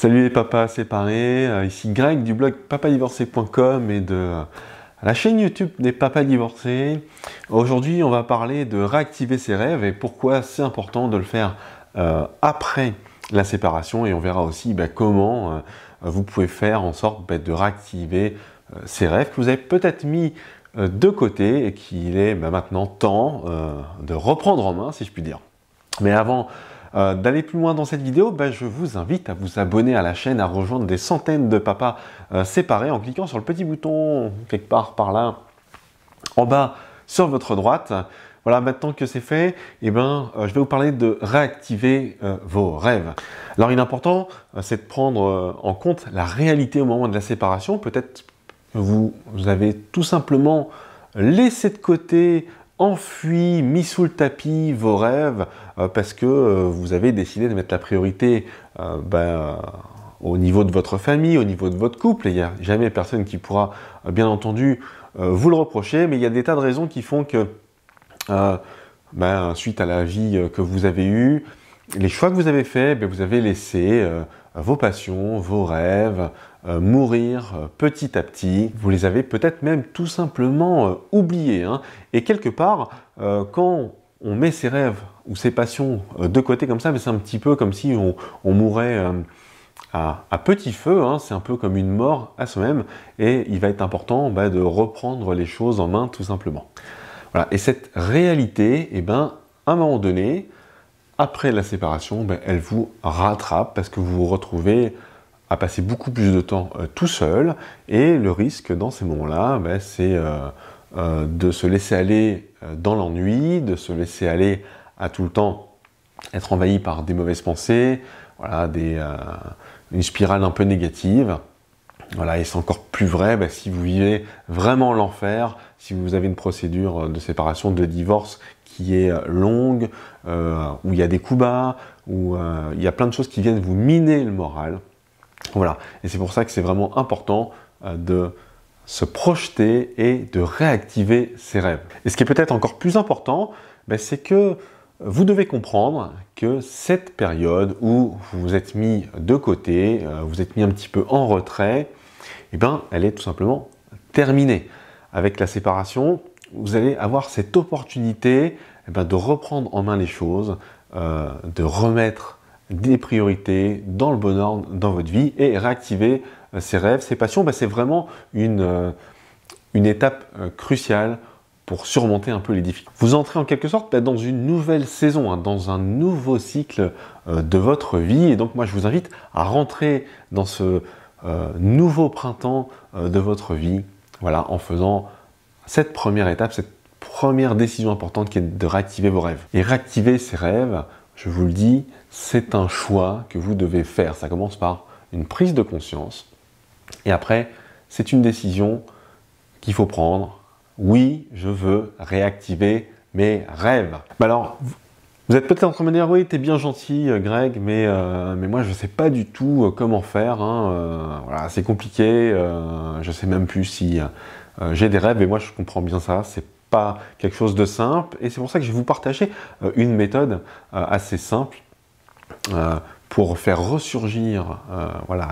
Salut les papas séparés, ici Greg du blog papadivorcé.com et de la chaîne YouTube des papas divorcés. Aujourd'hui, on va parler de réactiver ses rêves et pourquoi c'est important de le faire après la séparation, et on verra aussi comment vous pouvez faire en sorte de réactiver ces rêves que vous avez peut-être mis de côté et qu'il est maintenant temps de reprendre en main, si je puis dire. Mais avant d'aller plus loin dans cette vidéo, je vous invite à vous abonner à la chaîne, à rejoindre des centaines de papas séparés en cliquant sur le petit bouton quelque part par là en bas sur votre droite. Voilà, maintenant que c'est fait, je vais vous parler de réactiver vos rêves. Alors il est important, c'est de prendre en compte la réalité au moment de la séparation. Peut-être que vous avez tout simplement laissé de côté, enfui, mis sous le tapis vos rêves parce que vous avez décidé de mettre la priorité au niveau de votre famille, au niveau de votre couple. Et il n'y a jamais personne qui pourra, bien entendu, vous le reprocher, mais il y a des tas de raisons qui font que, suite à la vie que vous avez eue, les choix que vous avez faits, vous avez laissé vos passions, vos rêves mourir petit à petit. Vous les avez peut-être même tout simplement oubliés. Et quelque part, quand on met ses rêves ou ses passions de côté comme ça, c'est un petit peu comme si on mourait à petit feu. C'est un peu comme une mort à soi-même. Et il va être important de reprendre les choses en main tout simplement. Voilà. Et cette réalité, à un moment donné, après la séparation, elle vous rattrape parce que vous vous retrouvez à passer beaucoup plus de temps tout seul, et le risque dans ces moments-là, c'est de se laisser aller dans l'ennui, de se laisser aller à tout le temps être envahi par des mauvaises pensées, voilà, une spirale un peu négative. Voilà, et c'est encore plus vrai si vous vivez vraiment l'enfer, si vous avez une procédure de séparation, de divorce qui est longue, où il y a des coups bas, où il y a plein de choses qui viennent vous miner le moral. Voilà, et c'est pour ça que c'est vraiment important de se projeter et de réactiver ses rêves. Et ce qui est peut-être encore plus important, c'est que vous devez comprendre que cette période où vous vous êtes mis de côté, vous êtes mis un petit peu en retrait, elle est tout simplement terminée. Avec la séparation, vous allez avoir cette opportunité de reprendre en main les choses, de remettre des priorités dans le bon ordre dans votre vie et réactiver ses rêves, ses passions. C'est vraiment une étape cruciale pour surmonter un peu les difficultés. Vous entrez en quelque sorte dans une nouvelle saison, dans un nouveau cycle de votre vie, et donc moi je vous invite à rentrer dans ce nouveau printemps de votre vie, voilà, en faisant cette première étape, cette première décision importante qui est de réactiver vos rêves. Et réactiver ces rêves, je vous le dis, c'est un choix que vous devez faire. Ça commence par une prise de conscience. Et après, c'est une décision qu'il faut prendre. Oui, je veux réactiver mes rêves. Alors, vous êtes peut-être en train de me dire, oui, t'es bien gentil, Greg, mais moi, je ne sais pas du tout comment faire. Voilà, c'est compliqué. Je ne sais même plus si j'ai des rêves. Et moi, je comprends bien ça. C'est pas quelque chose de simple. Et c'est pour ça que je vais vous partager une méthode assez simple pour faire ressurgir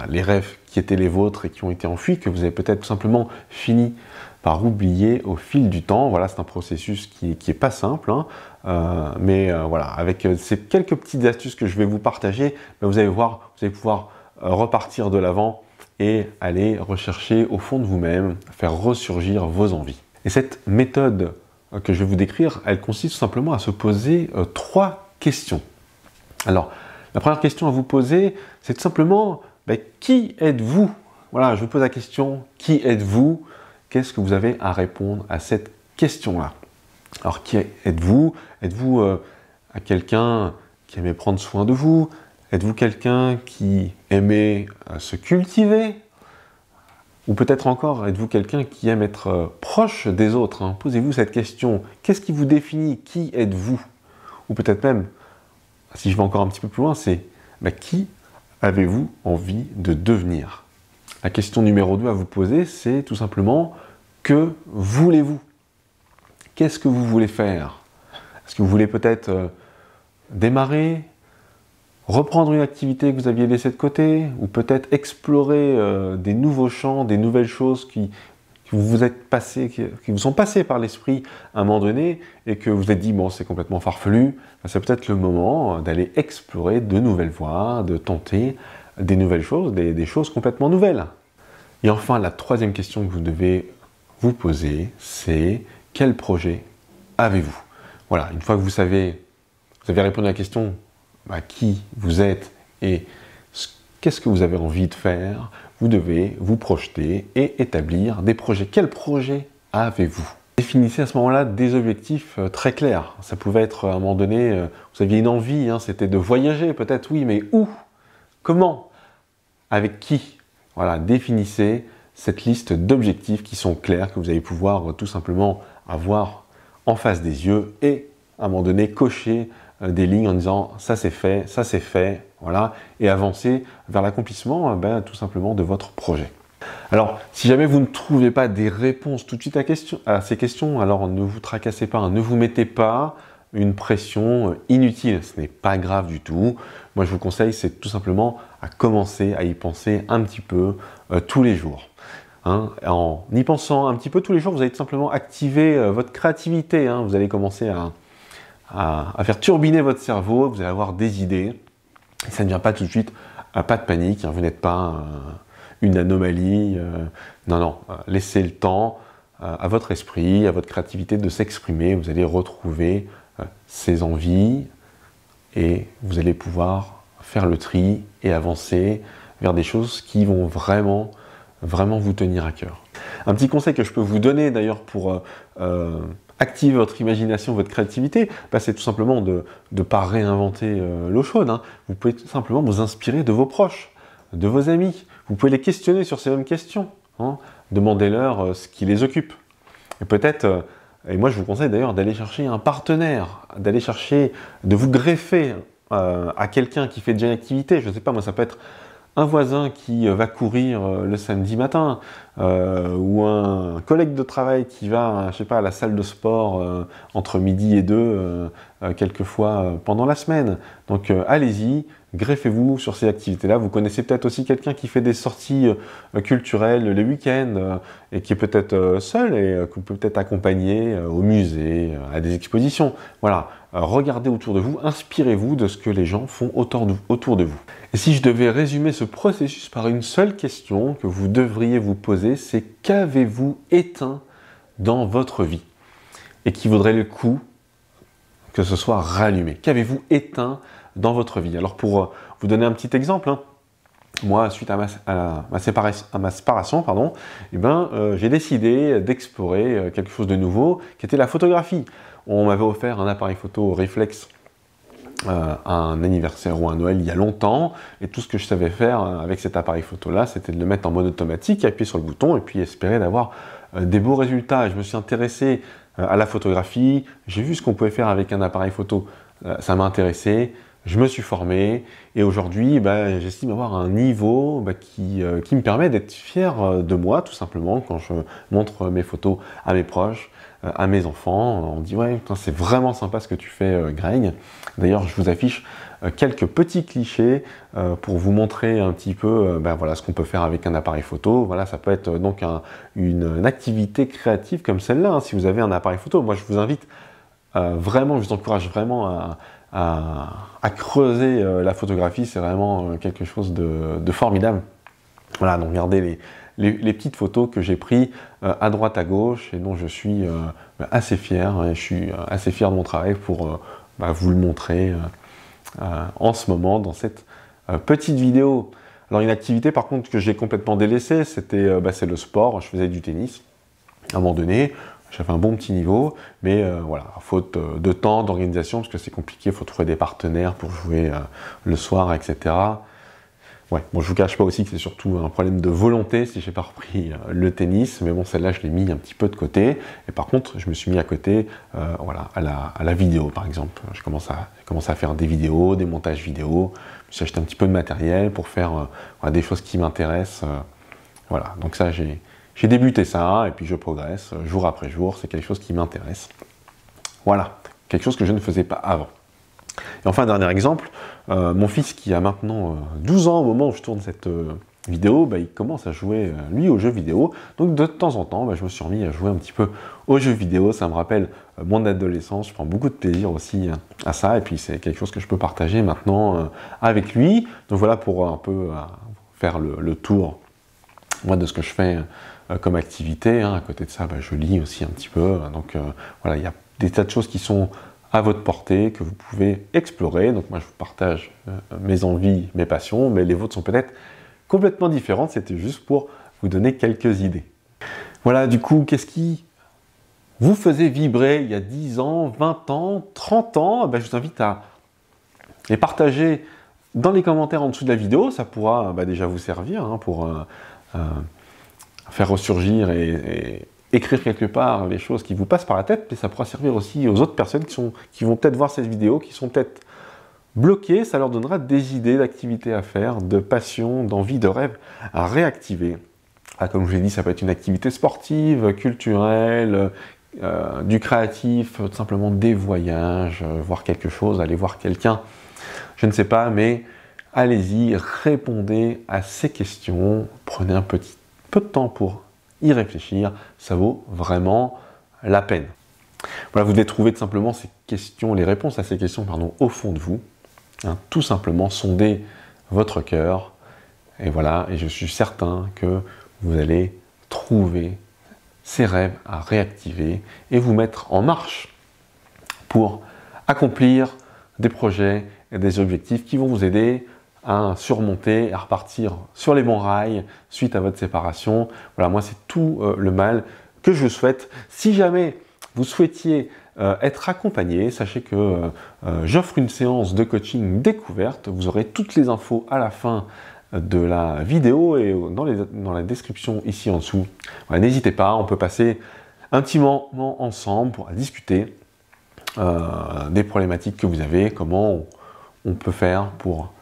les rêves qui étaient les vôtres et qui ont été enfuis, que vous avez peut-être tout simplement fini par oublier au fil du temps. Voilà, c'est un processus qui est pas simple, mais avec ces quelques petites astuces que je vais vous partager, vous allez voir, vous allez pouvoir repartir de l'avant et aller rechercher au fond de vous-même, faire ressurgir vos envies. Et cette méthode que je vais vous décrire, elle consiste tout simplement à se poser 3 questions. Alors, la première question à vous poser, c'est tout simplement, qui êtes-vous? Voilà, je vous pose la question, qui êtes-vous? Qu'est-ce que vous avez à répondre à cette question-là? Alors, qui êtes-vous? Êtes-vous quelqu'un qui aimait prendre soin de vous? Êtes-vous quelqu'un qui aimait se cultiver? Ou peut-être encore, êtes-vous quelqu'un qui aime être proche des autres? Posez-vous cette question. Qu'est-ce qui vous définit? Qui êtes-vous? Ou peut-être même, si je vais encore un petit peu plus loin, c'est qui avez-vous envie de devenir? La question numéro 2 à vous poser, c'est tout simplement, que voulez-vous? Qu'est-ce que vous voulez faire? Est-ce que vous voulez peut-être démarrer, reprendre une activité que vous aviez laissée de côté, ou peut-être explorer des nouveaux champs, des nouvelles choses qui vous sont passées par l'esprit à un moment donné, et que vous vous êtes dit, bon, c'est complètement farfelu, c'est peut-être le moment d'aller explorer de nouvelles voies, de tenter des nouvelles choses, des choses complètement nouvelles. Et enfin, la troisième question que vous devez vous poser, c'est quel projet avez-vous? Voilà, une fois que vous avez répondu à la question, qui vous êtes et qu'est-ce que vous avez envie de faire, vous devez vous projeter et établir des projets. Quels projets avez-vous? Définissez à ce moment-là des objectifs très clairs. Ça pouvait être à un moment donné, vous aviez une envie, c'était de voyager, peut-être oui, mais où? Comment? Avec qui? Voilà, définissez cette liste d'objectifs qui sont clairs, que vous allez pouvoir tout simplement avoir en face des yeux et à un moment donné cocher des lignes en disant ça c'est fait, voilà, et avancer vers l'accomplissement tout simplement de votre projet. Alors, si jamais vous ne trouvez pas des réponses tout de suite à ces questions, alors ne vous tracassez pas, ne vous mettez pas une pression inutile, ce n'est pas grave du tout. Moi je vous conseille, c'est tout simplement à commencer à y penser un petit peu tous les jours. En y pensant un petit peu tous les jours, vous allez tout simplement activer votre créativité, vous allez commencer à faire turbiner votre cerveau, vous allez avoir des idées, et ça ne vient pas tout de suite, pas de panique, vous n'êtes pas une anomalie, non, laissez le temps à votre esprit, à votre créativité de s'exprimer, vous allez retrouver ses envies et vous allez pouvoir faire le tri et avancer vers des choses qui vont vraiment vous tenir à cœur. Un petit conseil que je peux vous donner d'ailleurs pour activer votre imagination, votre créativité, c'est tout simplement de ne pas réinventer l'eau chaude. Vous pouvez tout simplement vous inspirer de vos proches, de vos amis. Vous pouvez les questionner sur ces mêmes questions. Demandez-leur ce qui les occupe. Et peut-être, et moi je vous conseille d'ailleurs d'aller chercher un partenaire, de vous greffer à quelqu'un qui fait déjà une activité. Je ne sais pas, moi ça peut être un voisin qui va courir le samedi matin, ou un collègue de travail qui va, je sais pas, à la salle de sport entre midi et 2, quelques fois pendant la semaine. Donc allez-y, greffez-vous sur ces activités-là. Vous connaissez peut-être aussi quelqu'un qui fait des sorties culturelles les week-ends et qui est peut-être seul et que vous pouvez peut-être accompagner au musée, à des expositions. Voilà, regardez autour de vous, inspirez-vous de ce que les gens font autour de vous. Et si je devais résumer ce processus par une seule question que vous devriez vous poser, c'est qu'avez-vous éteint dans votre vie et qui vaudrait le coup que ce soit rallumé? Qu'avez-vous éteint dans votre vie? Alors pour vous donner un petit exemple, moi suite à ma séparation, j'ai décidé d'explorer quelque chose de nouveau qui était la photographie. On m'avait offert un appareil photo réflexe à un anniversaire ou un Noël il y a longtemps, et tout ce que je savais faire avec cet appareil photo là, c'était de le mettre en mode automatique, appuyer sur le bouton et puis espérer d'avoir des beaux résultats. Et je me suis intéressé à la photographie, j'ai vu ce qu'on pouvait faire avec un appareil photo, ça m'a intéressé, je me suis formé et aujourd'hui j'estime avoir un niveau qui me permet d'être fier de moi tout simplement quand je montre mes photos à mes proches, à mes enfants. On dit ouais, c'est vraiment sympa ce que tu fais Greg. D'ailleurs je vous affiche quelques petits clichés pour vous montrer un petit peu ce qu'on peut faire avec un appareil photo. Voilà, ça peut être donc une activité créative comme celle-là, si vous avez un appareil photo. Moi je vous invite vraiment, je vous encourage vraiment à creuser la photographie, c'est vraiment quelque chose de formidable. Voilà, donc regardez les petites photos que j'ai prises à droite à gauche et dont je suis assez fier. Je suis assez fier de mon travail pour vous le montrer en ce moment dans cette petite vidéo. Alors une activité par contre que j'ai complètement délaissée, c'est le sport. Je faisais du tennis à un moment donné. J'avais un bon petit niveau, mais voilà, faute de temps, d'organisation, parce que c'est compliqué, il faut trouver des partenaires pour jouer le soir, etc. Ouais, bon, je vous cache pas aussi que c'est surtout un problème de volonté si j'ai pas repris le tennis, mais bon, celle-là, je l'ai mis un petit peu de côté. Et par contre, je me suis mis à côté, à la vidéo, par exemple. Je commence à faire des vidéos, des montages vidéo. Je me suis acheté un petit peu de matériel pour faire des choses qui m'intéressent. Voilà, donc ça, j'ai débuté ça et puis je progresse jour après jour, c'est quelque chose qui m'intéresse. Voilà, quelque chose que je ne faisais pas avant. Et enfin, dernier exemple, mon fils qui a maintenant 12 ans au moment où je tourne cette vidéo, il commence à jouer lui aux jeux vidéo. Donc de temps en temps, je me suis remis à jouer un petit peu aux jeux vidéo. Ça me rappelle mon adolescence. Je prends beaucoup de plaisir aussi à ça. Et puis c'est quelque chose que je peux partager maintenant avec lui. Donc voilà pour un peu faire le tour moi, de ce que je fais comme activité. À côté de ça, je lis aussi un petit peu. Donc voilà, il y a des tas de choses qui sont à votre portée, que vous pouvez explorer. Donc moi, je vous partage mes envies, mes passions, mais les vôtres sont peut-être complètement différentes. C'était juste pour vous donner quelques idées. Voilà, du coup, qu'est-ce qui vous faisait vibrer il y a 10 ans, 20 ans, 30 ans? Je vous invite à les partager dans les commentaires en dessous de la vidéo. Ça pourra déjà vous servir pour faire ressurgir et écrire quelque part les choses qui vous passent par la tête, mais ça pourra servir aussi aux autres personnes qui vont peut-être voir cette vidéo, qui sont peut-être bloquées. Ça leur donnera des idées d'activités à faire, de passion, d'envie, de rêve à réactiver. Comme je vous l'ai dit, ça peut être une activité sportive, culturelle, du créatif, tout simplement des voyages, voir quelque chose, aller voir quelqu'un, je ne sais pas, mais allez-y, répondez à ces questions, prenez un peu de temps pour y réfléchir, ça vaut vraiment la peine. Voilà, vous devez trouver tout simplement ces questions, les réponses à ces questions, au fond de vous. Tout simplement sonder votre cœur. Et voilà, et je suis certain que vous allez trouver ces rêves à réactiver et vous mettre en marche pour accomplir des projets et des objectifs qui vont vous aider à surmonter, à repartir sur les bons rails suite à votre séparation. Voilà, moi c'est tout le mal que je vous souhaite. Si jamais vous souhaitiez être accompagné, sachez que j'offre une séance de coaching découverte. Vous aurez toutes les infos à la fin de la vidéo et dans la description ici en dessous. Voilà, n'hésitez pas, on peut passer un petit moment ensemble pour discuter des problématiques que vous avez, comment on peut faire pour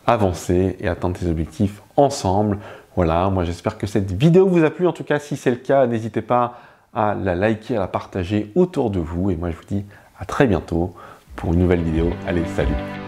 avancer et atteindre tes objectifs ensemble. Voilà, moi j'espère que cette vidéo vous a plu. En tout cas, si c'est le cas, n'hésitez pas à la liker, à la partager autour de vous. Et moi je vous dis à très bientôt pour une nouvelle vidéo. Allez, salut!